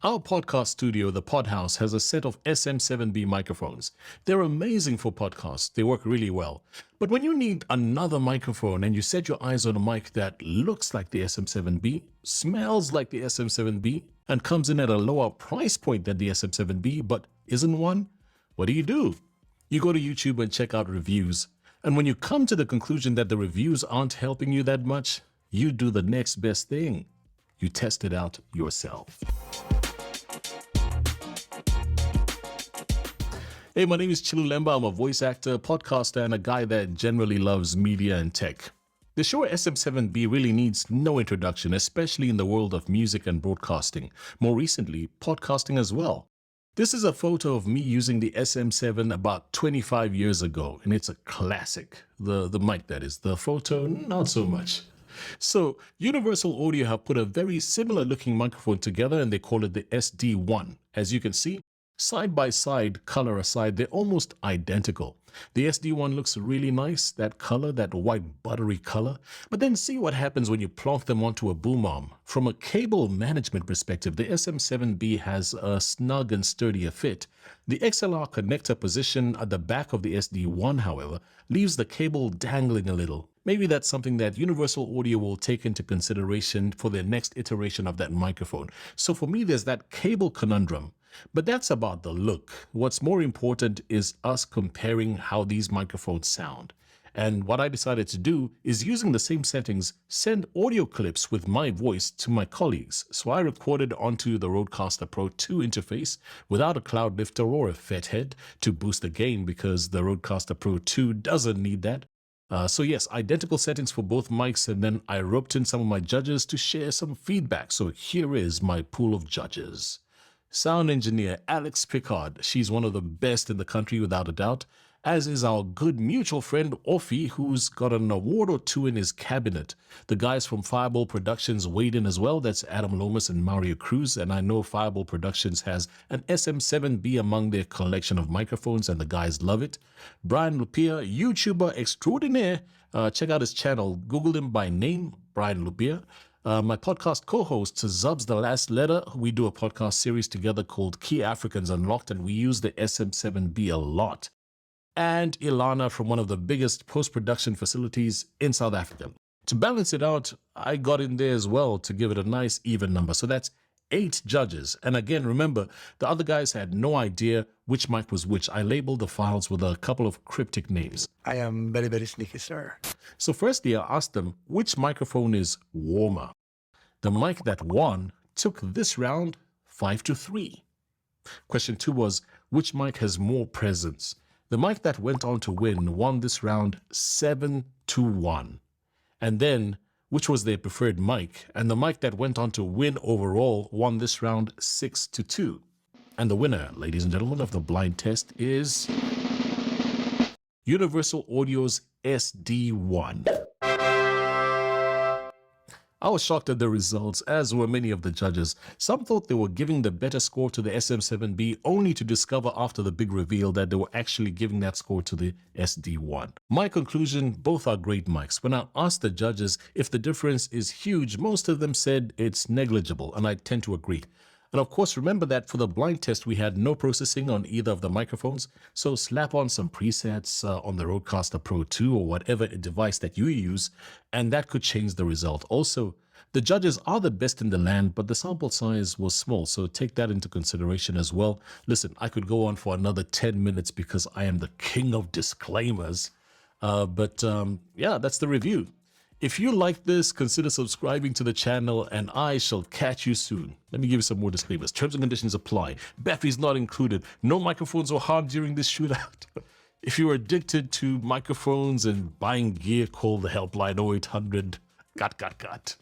Our podcast studio, the Pod House, has a set of SM7B microphones. They're amazing for podcasts. They work really well. But when you need another microphone and you set your eyes on a mic that looks like the SM7B, smells like the SM7B, and comes in at a lower price point than the SM7B, but isn't one, what do? You go to YouTube and check out reviews. And when you come to the conclusion that the reviews aren't helping you that much, you do the next best thing. You test it out yourself. Hey, my name is Chilu Lemba. I'm a voice actor, podcaster, and a guy that generally loves media and tech. The Shure SM7B really needs no introduction, especially in the world of music and broadcasting. More recently, podcasting as well. This is a photo of me using the SM7 about 25 years ago, and it's a classic. The mic, that is. The photo, not so much. So, Universal Audio have put a very similar looking microphone together, and they call it the SD-1. As you can see, side by side, color aside, they're almost identical. The SD-1 looks really nice, that color, that white buttery color. But then see what happens when you plonk them onto a boom arm. From a cable management perspective, the SM7B has a snug and sturdier fit. The XLR connector position at the back of the SD-1, however, leaves the cable dangling a little. Maybe that's something that Universal Audio will take into consideration for their next iteration of that microphone. So for me, there's that cable conundrum. But that's about the look. What's more important is us comparing how these microphones sound. And what I decided to do is, using the same settings, send audio clips with my voice to my colleagues. So I recorded onto the Rodecaster Pro 2 interface without a cloud lifter or a FET head to boost the gain, because the Rodecaster Pro 2 doesn't need that. So yes, identical settings for both mics, and then I roped in some of my judges to share some feedback. So here is my pool of judges. Sound engineer Alex Pickard, she's one of the best in the country without a doubt, as is our good mutual friend Orphy, who's got an award or two in his cabinet. The guys from Fireball Productions weighed in as well. That's Adam Lomas and Mario Cruz, and I know Fireball Productions has an SM7B among their collection of microphones, and the guys love it. Brian Lupia, YouTuber extraordinaire. Check out his channel. Google him by name, Brian Lupia. My podcast co-host, Zubs the Last Letter. We do a podcast series together called Key Africans Unlocked, and we use the SM7B a lot. And Ilana from one of the biggest post-production facilities in South Africa. To balance it out, I got in there as well to give it a nice even number. So that's 8 judges. And again, remember, the other guys had no idea which mic was which. I labeled the files with a couple of cryptic names. I am very, very sneaky, sir. So firstly, I asked them which microphone is warmer. The mic that won took this round 5-3. Question 2 was, which mic has more presence? The mic that went on to win won this round 7-1. And then, which was their preferred mic? And the mic that went on to win overall won this round 6-2. And the winner, ladies and gentlemen, of the blind test is Universal Audio's SD-1. I was shocked at the results, as were many of the judges. Some thought they were giving the better score to the SM7B, only to discover after the big reveal that they were actually giving that score to the SD-1. My conclusion, both are great mics. When I asked the judges if the difference is huge, most of them said it's negligible, and I tend to agree. And of course, remember that for the blind test, we had no processing on either of the microphones, so slap on some presets on the Rodecaster Pro 2 or whatever device that you use, and that could change the result. Also, the judges are the best in the land, but the sample size was small, so take that into consideration as well. Listen, I could go on for another 10 minutes because I am the king of disclaimers, yeah, that's the review. If you like this, consider subscribing to the channel, and I shall catch you soon. Let me give you some more disclaimers. Terms and conditions apply. Batteries not included. No microphones were harmed during this shootout. If you're addicted to microphones and buying gear, call the helpline 0800 got.